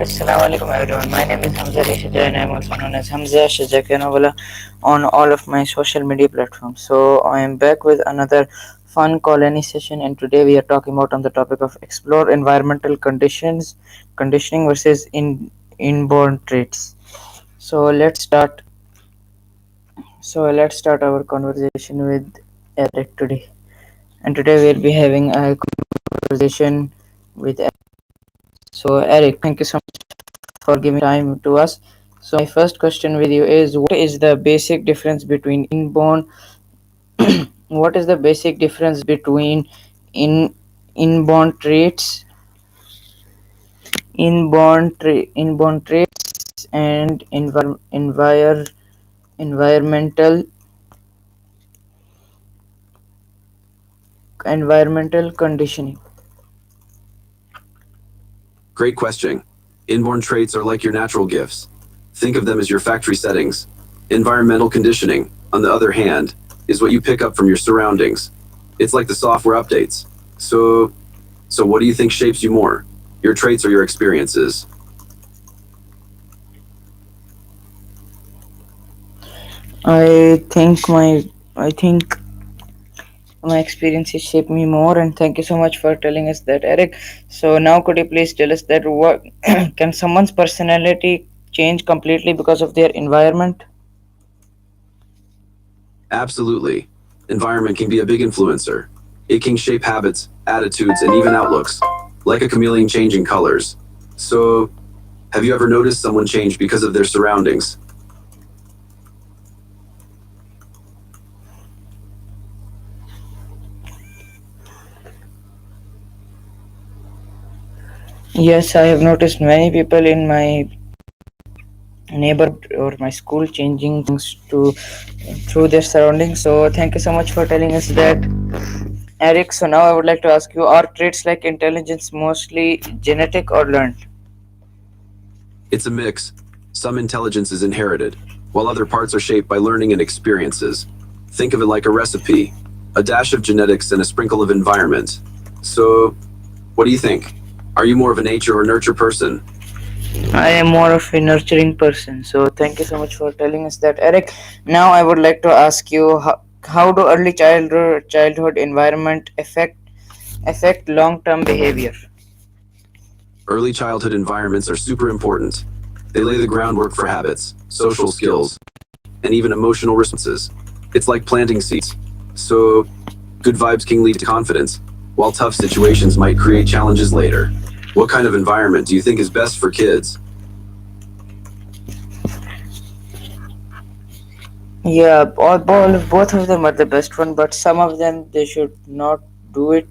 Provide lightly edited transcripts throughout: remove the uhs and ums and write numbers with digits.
Assalamu alaikum everyone. My name is Hamzah Ali Shajah and I am also known as Hamzah Shajah Kanawala on all of my social media platforms. So I am back with another fun colony session, and today we are talking about on the topic of explore environmental conditioning versus inborn traits. So let's start. So let's start our conversation with Eric today. And today we'll be having a conversation with Eric. So Eric, thank you so much for giving time to us. So my first question with you is what is the basic difference between inborn what is the basic difference between in inborn traits inborn traits and environmental environmental conditioning? Great question. Inborn traits are like your natural gifts. Think of them as your factory settings. Environmental conditioning, on the other hand, is what you pick up from your surroundings. It's like the software updates. So what do you think shapes you more? Your traits or your experiences? I think my experiences shape me more, and thank you so much for telling us that, Eric. So now could you please tell us that what can someone's personality change completely because of their environment? Absolutely. Environment can be a big influencer. It can shape habits, attitudes, and even outlooks, like a chameleon changing colors. So, have you ever noticed someone change because of their surroundings? Yes, I have noticed many people in my neighborhood or my school changing things to through their surroundings. So thank you so much for telling us that, Eric. So now I would like to ask you: are traits like intelligence mostly genetic or learned? It's a mix. Some intelligence is inherited, while other parts are shaped by learning and experiences. Think of it like a recipe, a dash of genetics and a sprinkle of environment. So, what do you think? Are you more of a nature or nurture person? I am more of a nurturing person. So thank you so much for telling us that, Eric. Now I would like to ask you: how do early childhood environment affect long term behavior? Early childhood environments are super important. They lay the groundwork for habits, social skills, and even emotional responses. It's like planting seeds. So, good vibes can lead to confidence, while tough situations might create challenges later. What kind of environment do you think is best for kids? Yeah, both of them are the best one, but some of them they should not do it.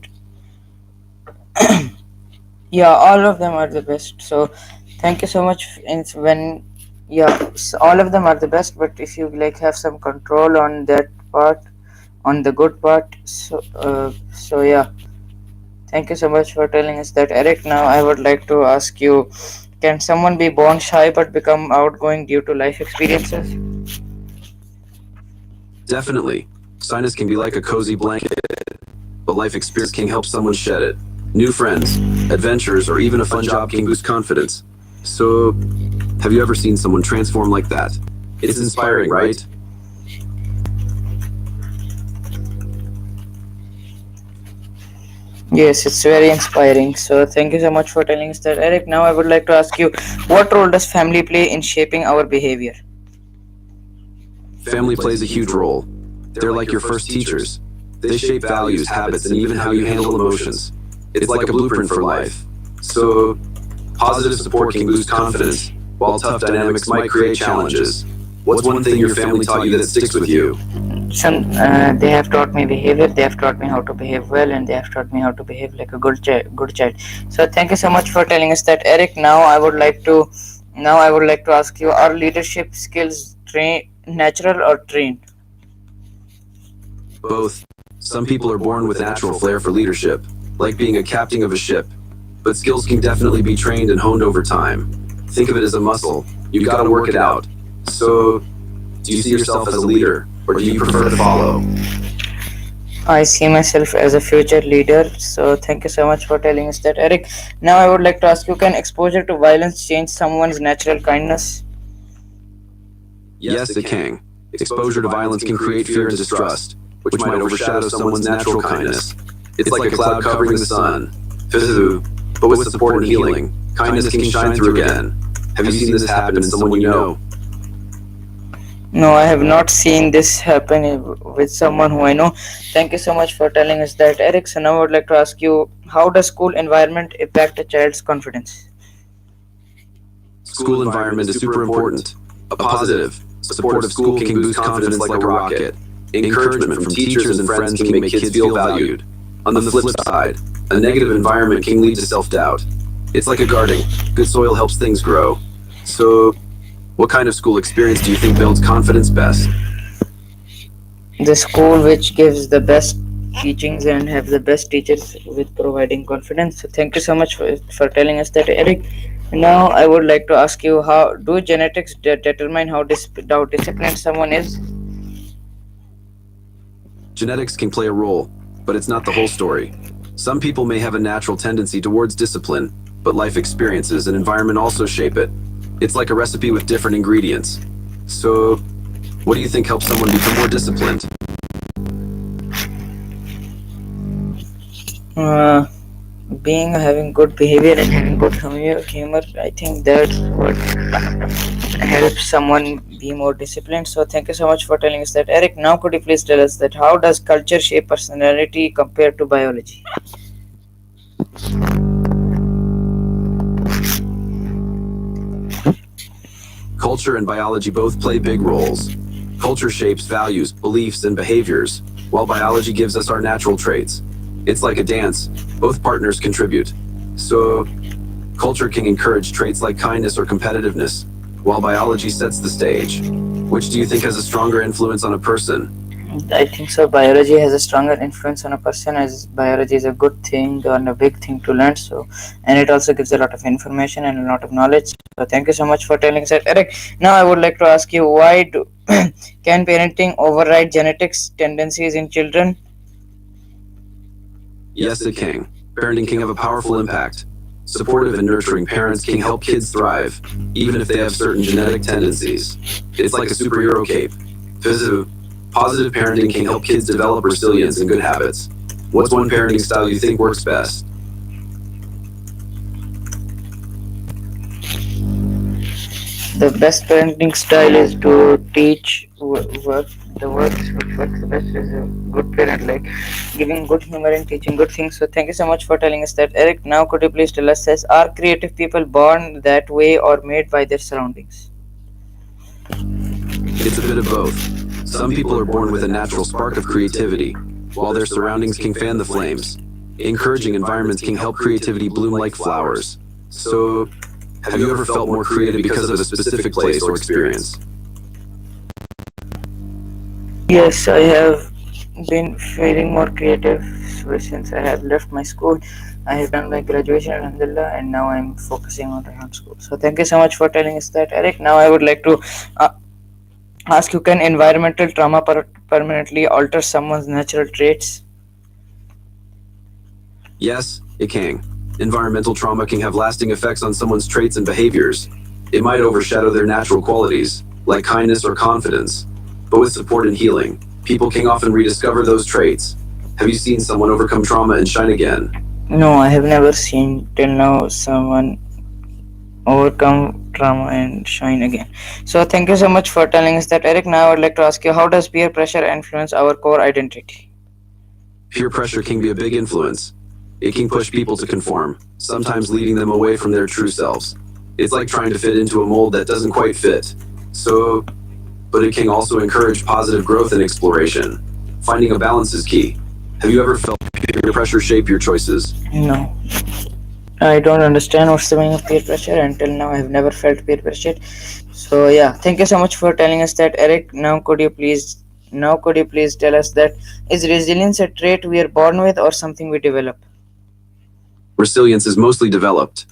Yeah, all of them are the best. So thank you so much. All of them are the best, but if you like have some control on that part, on the good part, so yeah. Thank you so much for telling us that, Eric. Now I would like to ask you: can someone be born shy but become outgoing due to life experiences? Definitely. Sinus can be like a cozy blanket, but life experience can help someone shed it. New friends, adventures, or even a fun job can boost confidence. So, have you ever seen someone transform like that? It's inspiring, right? Yes, it's very inspiring. So thank you so much for telling us that, Eric. Now I would like to ask you, what role does family play in shaping our behavior? Family plays a huge role. They're like your first teachers. They shape values, habits, and even how you handle emotions. It's like a blueprint for life. So, positive support can boost confidence, while tough dynamics might create challenges. What's one thing your family taught you that sticks with you? They have taught me behavior. They have taught me how to behave well, and they have taught me how to behave like a good child. So thank you so much for telling us that, Eric. Now I would like to ask you: are leadership skills natural or trained? Both. Some people are born with a natural flair for leadership, like being a captain of a ship. But skills can definitely be trained and honed over time. Think of it as a muscle. You gotta work it out. So, do you see yourself as a leader, or do you prefer to follow? I see myself as a future leader. So thank you so much for telling us that, Eric. Now I would like to ask you: can exposure to violence change someone's natural kindness? Yes, it can. Exposure to violence can create fear and distrust, which might overshadow someone's natural kindness. It's like a cloud covering the sun. Physical, but with support and healing, kindness can shine through again. Have you seen this happen in someone you know? No, I have not seen this happen with someone who I know. Thank you so much for telling us that, Eric. So now I would like to ask you: how does school environment impact a child's confidence? School environment is super important. A positive, supportive school can boost confidence like a rocket. Encouragement from teachers and friends can make kids feel valued. On the flip side, a negative environment can lead to self-doubt. It's like a garden. Good soil helps things grow. So, what kind of school experience do you think builds confidence best? The school which gives the best teachings and have the best teachers with providing confidence. So thank you so much for telling us that, Eric. Now I would like to ask you: how do genetics determine how disciplined someone is? Genetics can play a role, but it's not the whole story. Some people may have a natural tendency towards discipline, but life experiences and environment also shape it. It's like a recipe with different ingredients. So, what do you think helps someone become more disciplined? uh, Being having good behavior and having good humor, I think that's what helps someone be more disciplined. So thank you so much for telling us that, Eric. Now could you please tell us that how does culture shape personality compared to biology? Culture and biology both play big roles. Culture shapes values, beliefs, and behaviors, while biology gives us our natural traits. It's like a dance. Both partners contribute. So, culture can encourage traits like kindness or competitiveness, while biology sets the stage. Which do you think has a stronger influence on a person? I think so. Biology has a stronger influence on a person, as biology is a good thing and a big thing to learn. So, and it also gives a lot of information and a lot of knowledge. So, thank you so much for telling us that, Eric. Now, I would like to ask you: why do can parenting override genetics tendencies in children? Yes, it can. Parenting can have a powerful impact. Supportive and nurturing parents can help kids thrive, even if they have certain genetic tendencies. It's like a superhero cape. Physical, positive parenting can help kids develop resilience and good habits. What's one parenting style you think works best? The best parenting style is to teach work the works which works best is a good parent, like giving good humor and teaching good things. So thank you so much for telling us that, Eric. Now could you please tell us, says, are creative people born that way or made by their surroundings? It's a bit of both. Some people are born with a natural spark of creativity, while their surroundings can fan the flames. Encouraging environments can help creativity bloom like flowers. So, have you ever felt more creative because of a specific place or experience? Yes, I have been feeling more creative since I have left my school. I have done my graduation, alhamdulillah, and now I'm focusing on Rehan School. So thank you so much for telling us that, Eric. Now I would like to uh, ask you: can environmental trauma permanently alter someone's natural traits? Yes, it can. Environmental trauma can have lasting effects on someone's traits and behaviors. It might overshadow their natural qualities, like kindness or confidence. But with support and healing, people can often rediscover those traits. Have you seen someone overcome trauma and shine again? No, I have never seen till now someone overcome trauma and shine again. So thank you so much for telling us that, Eric. Now I would like to ask you: how does peer pressure influence our core identity? Peer pressure can be a big influence. It can push people to conform, sometimes leading them away from their true selves. It's like trying to fit into a mold that doesn't quite fit. So, but it can also encourage positive growth and exploration. Finding a balance is key. Have you ever felt peer pressure shape your choices? No, I don't understand what's the meaning of peer pressure. Until now, I have never felt peer pressure. So yeah, thank you so much for telling us that, Eric. Now could you please tell us that, is resilience a trait we are born with or something we develop? Resilience is mostly developed.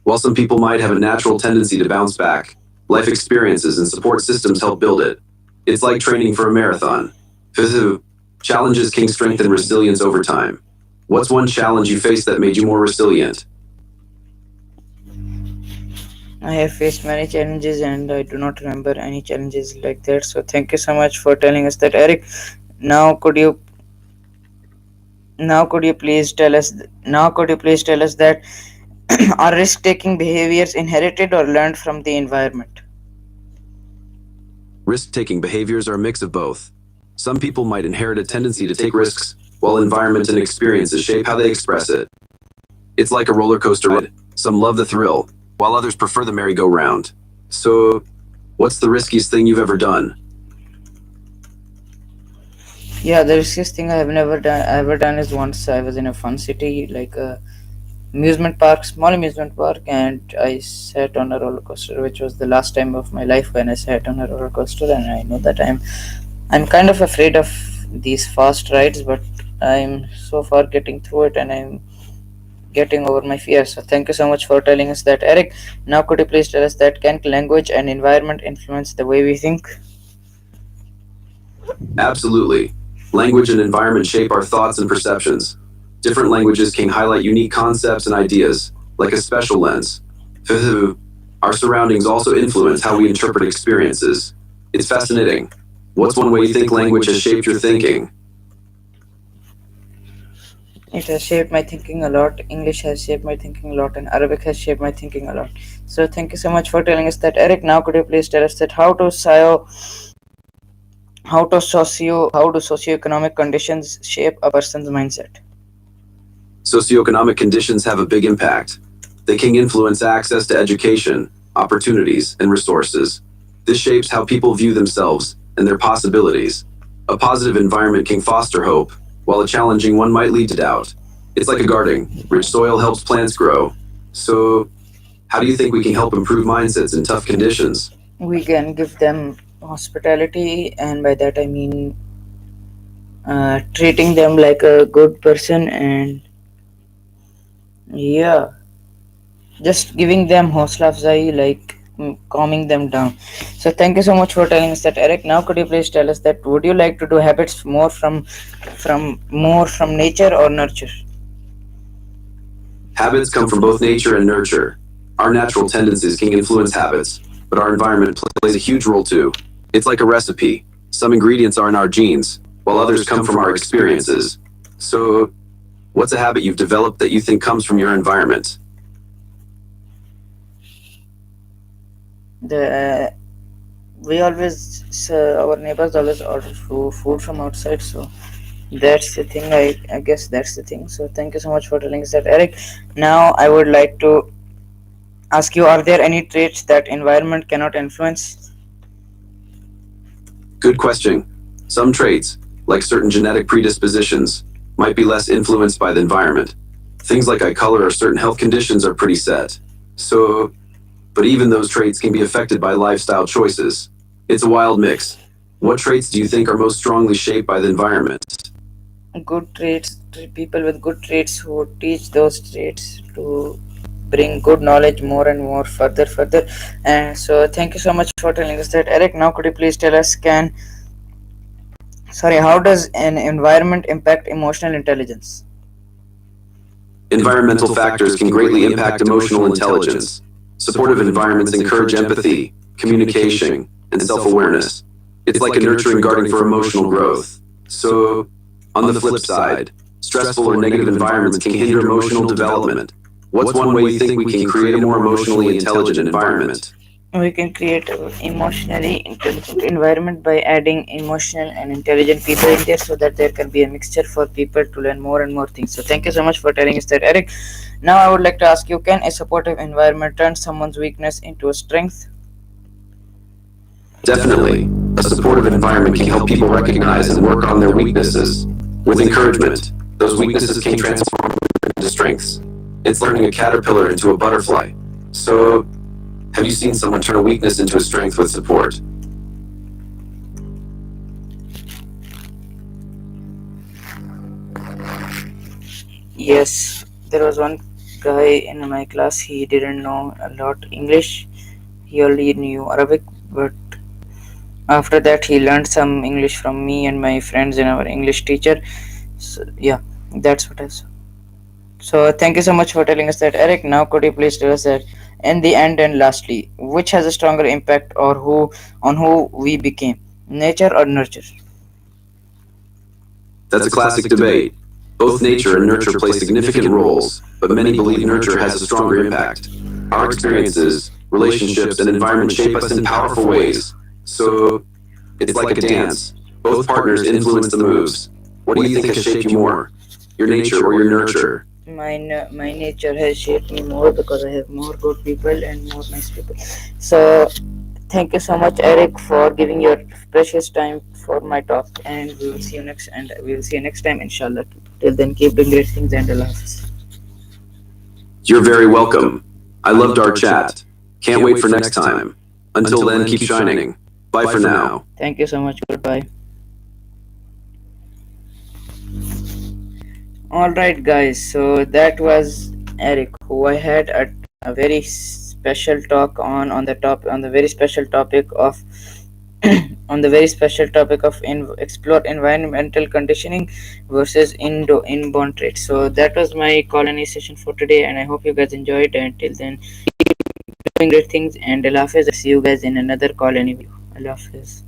While some people might have a natural tendency to bounce back, life experiences and support systems help build it. It's like training for a marathon. Physical Challenges can strengthen resilience over time. What's one challenge you faced that made you more resilient? I have faced many challenges and I do not remember any challenges like that. So thank you so much for telling us that, Eric. Now could you now could you please tell us now could you please tell us that are risk taking behaviors inherited or learned from the environment? Risk taking behaviors are a mix of both. Some people might inherit a tendency to take risks, while environment and experiences shape how they express it. It's like a roller coaster ride. Some love the thrill, while others prefer the merry-go-round. So, what's the riskiest thing you've ever done? Yeah, the riskiest thing I have never done ever done is once I was in a fun city, like a amusement park, small amusement park, and I sat on a roller coaster, which was the last time of my life when I sat on a roller coaster. And I know that I'm kind of afraid of these fast rides, but I'm so far getting through it, and I'm getting over my fear. So thank you so much for telling us that, Eric. Now could you please tell us that can language and environment influence the way we think? Absolutely. Language and environment shape our thoughts and perceptions. Different languages can highlight unique concepts and ideas, like a special lens. Our surroundings also influence how we interpret experiences. It's fascinating. What's one way you think language has shaped your thinking? It has shaped my thinking a lot. English has shaped my thinking a lot, and Arabic has shaped my thinking a lot. So thank you so much for telling us that, Eric. Now could you please tell us that how do socioeconomic conditions shape a person's mindset? Socioeconomic conditions have a big impact. They can influence access to education, opportunities, and resources. This shapes how people view themselves and their possibilities. A positive environment can foster hope, while a challenging one might lead to doubt. It's like a garden. Rich soil helps plants grow. So, how do you think we can help improve mindsets in tough conditions? We can give them hospitality, and by that I mean treating them like a good person, and yeah, just giving them hosla afzai, like calming them down. So thank you so much for telling us that, Eric. Now could you please tell us that would you like to do habits more from nature or nurture? Habits come from both nature and nurture. Our natural tendencies can influence habits, but our environment plays a huge role too. It's like a recipe. Some ingredients are in our genes, while others come from our experiences. So, what's a habit you've developed that you think comes from your environment? The we always Our neighbors always order food from outside, so that's the thing. I guess that's the thing. So thank you so much for telling us that, Eric. Now I would like to ask you, are there any traits that environment cannot influence? Good question. Some traits, like certain genetic predispositions, might be less influenced by the environment. Things like eye color or certain health conditions are pretty set. So, but even those traits can be affected by lifestyle choices. It's a wild mix. What traits do you think are most strongly shaped by the environment? Good traits, people with good traits who teach those traits to bring good knowledge more and more further. And so thank you so much for telling us that, Eric. Now could you please tell us, how does an environment impact emotional intelligence? Environmental factors can greatly impact emotional intelligence. Supportive environments encourage empathy, communication, and self-awareness. It's like a nurturing garden for emotional growth. So, on the flip side, stressful or negative environments can hinder emotional development. What's one way you think we can create a more emotionally intelligent environment? We can create an emotionally intelligent environment by adding emotional and intelligent people in there, so that there can be a mixture for people to learn more and more things. So thank you so much for telling us that, Eric. Now I would like to ask you, can a supportive environment turn someone's weakness into a strength? Definitely. A supportive environment can help people recognize and work on their weaknesses. With encouragement, those weaknesses can transform into strengths. It's turning a caterpillar into a butterfly. So, have you seen someone turn a weakness into a strength with support? Yes, there was one guy in my class. He didn't know a lot English. He only knew Arabic, but After that, he learned some English from me and my friends and our English teacher. So, yeah, that's what I saw. So thank you so much for telling us that, Eric. Now could you please tell us that in the end and lastly, which has a stronger impact or who on who we became, nature or nurture? That's a classic debate. Both nature and nurture play significant roles, but many believe nurture has a stronger impact. Our experiences, relationships, and environment shape us in powerful ways. So it's like a dance. Both partners influence the moves. What do you think has shaped you more? Your nature or your nurture? My nature has shaped me more because I have more good people and more nice people. So thank you so much, Eric, for giving your precious time for my talk, and we will see you next time, inshallah. Till then, keep doing great things and Allah Hafiz. You're very welcome. I loved our chat. Can't wait for next time. Until then, keep shining. Bye for now. Thank you so much. Goodbye. All right, guys. So that was Eric, who I had a very special talk on the very special topic of on the very special topic of explore environmental conditioning versus inborn traits. So that was my colony session for today, and I hope you guys enjoyed. Until then, doing great things and Allah Hafiz. See you guys in another colony video. Allah Hafiz.